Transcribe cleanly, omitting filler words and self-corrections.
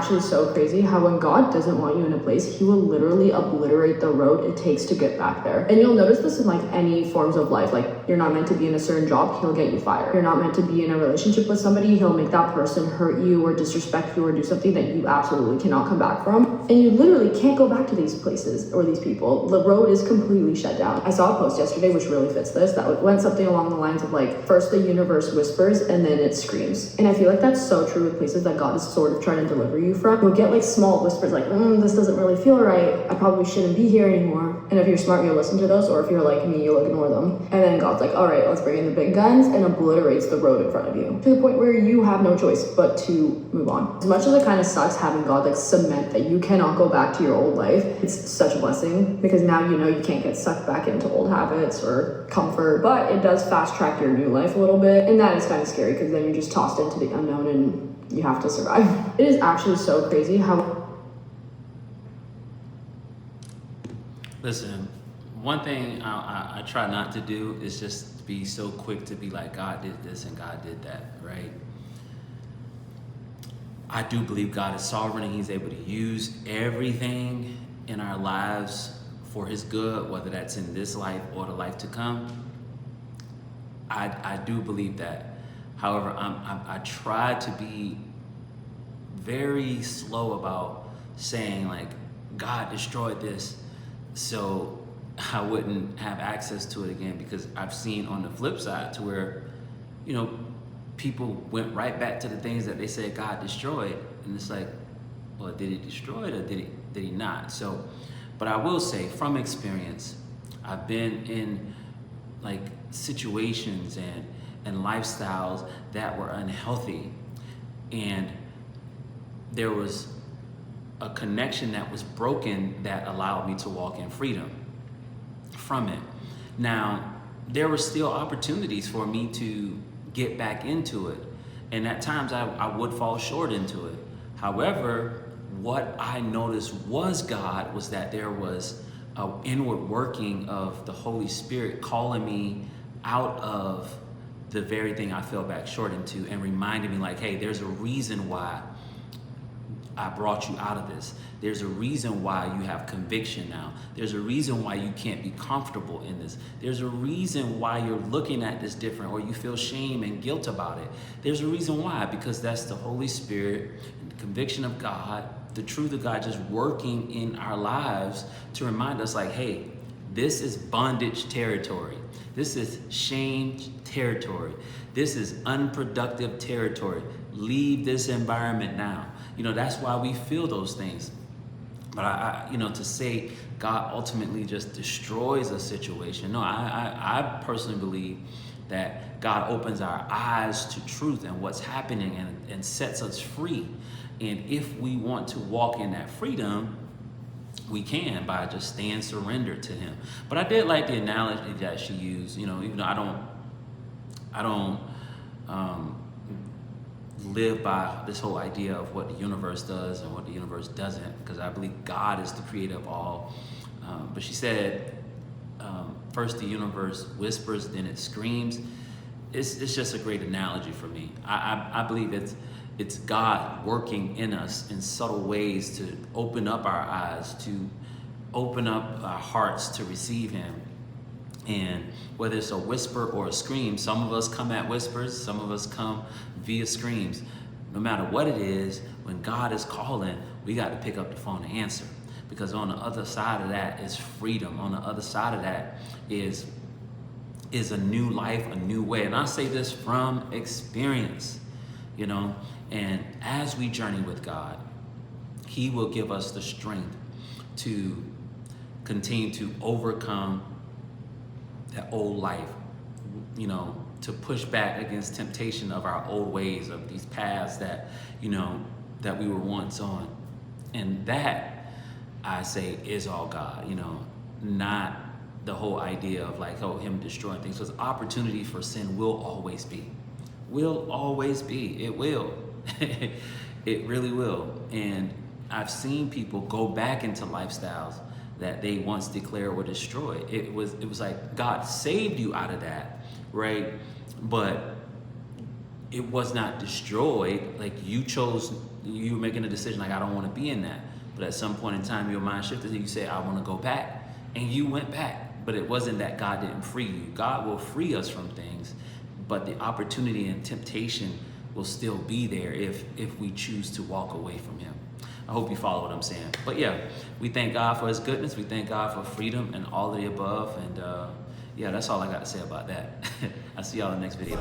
actually so crazy how when God doesn't want you in a place, he will literally obliterate the road it takes to get back there. And you'll notice this in like any forms of life. Like, you're not meant to be in a certain job, he'll get you fired. You're not meant to be in a relationship with somebody, he'll make that person hurt you or disrespect you or do something that you absolutely cannot come back from. And you literally can't go back to these places or these people. The road is completely shut down. I saw a post yesterday which really fits this, that went something along the lines of like, first the universe whispers and then it screams. And I feel like that's so true with places that God is sort of trying to deliver you from. You'll get like small whispers like, this doesn't really feel right, I probably shouldn't be here anymore. And if you're smart, you'll listen to those, or if you're like me, you'll ignore them. And then God's like, all right, let's bring in the big guns, and obliterates the road in front of you to the point where you have no choice but to move on. As much as it kind of sucks having God like cement that you cannot go back to your old life, it's such a blessing because now you know you can't get sucked back into old habits or comfort, but it does fast track your new life a little bit. And that is kind of scary because then you're just tossed into the unknown and you have to survive. It is actually so crazy how... Listen, one thing I try not to do is just be so quick to be like, God did this and God did that, right? I do believe God is sovereign and he's able to use everything in our lives for his good, whether that's in this life or the life to come. I do believe that. However, I try to be very slow about saying like, God destroyed this, so I wouldn't have access to it again, because I've seen on the flip side to where, you know, people went right back to the things that they said God destroyed, and it's like, well, did he destroy it or did he not? So, but I will say from experience, I've been in like situations and lifestyles that were unhealthy, and there was a connection that was broken that allowed me to walk in freedom from it. Now, there were still opportunities for me to get back into it, and at times I would fall short into it. However, what I noticed was God was that there was an inward working of the Holy Spirit calling me out of the very thing I fell back short into and reminding me like, hey, there's a reason why I brought you out of this. There's a reason why you have conviction now. There's a reason why you can't be comfortable in this. There's a reason why you're looking at this different, or you feel shame and guilt about it. There's a reason why, because that's the Holy Spirit, the conviction of God, the truth of God just working in our lives to remind us like, hey, this is bondage territory. This is shame territory. This is unproductive territory. Leave this environment now. You know, that's why we feel those things. But you know, to say God ultimately just destroys a situation. No, I personally believe that God opens our eyes to truth and what's happening and sets us free. And if we want to walk in that freedom, we can by just staying surrendered to him. But I did like the analogy that she used, you know, even though I don't live by this whole idea of what the universe does and what the universe doesn't, because I believe God is the creator of all. But she said, first the universe whispers, then it screams. It's just a great analogy for me. I believe it's God working in us in subtle ways to open up our eyes, to open up our hearts to receive him. And whether it's a whisper or a scream, some of us come at whispers, some of us come via screams. No matter what it is, when God is calling, we got to pick up the phone and answer. Because on the other side of that is freedom. On the other side of that is a new life, a new way. And I say this from experience, you know. And as we journey with God, he will give us the strength to continue to overcome that old life, you know, to push back against temptation of our old ways, of these paths that, you know, that we were once on. And that, I say, is all God, you know, not the whole idea of like, oh, him destroying things. Because opportunity for sin will always be. Will always be. It will. It really will. And I've seen people go back into lifestyles that they once declared were destroyed. It was like God saved you out of that, right? But it was not destroyed. Like you chose you were making a decision like, I don't want to be in that. But at some point in time, your mind shifted and you say, I want to go back. And you went back. But it wasn't that God didn't free you. God will free us from things, but the opportunity and temptation will still be there if we choose to walk away from him. I hope you follow what I'm saying. But yeah, we thank God for his goodness. We thank God for freedom and all of the above. And yeah, that's all I got to say about that. I'll see y'all in the next video.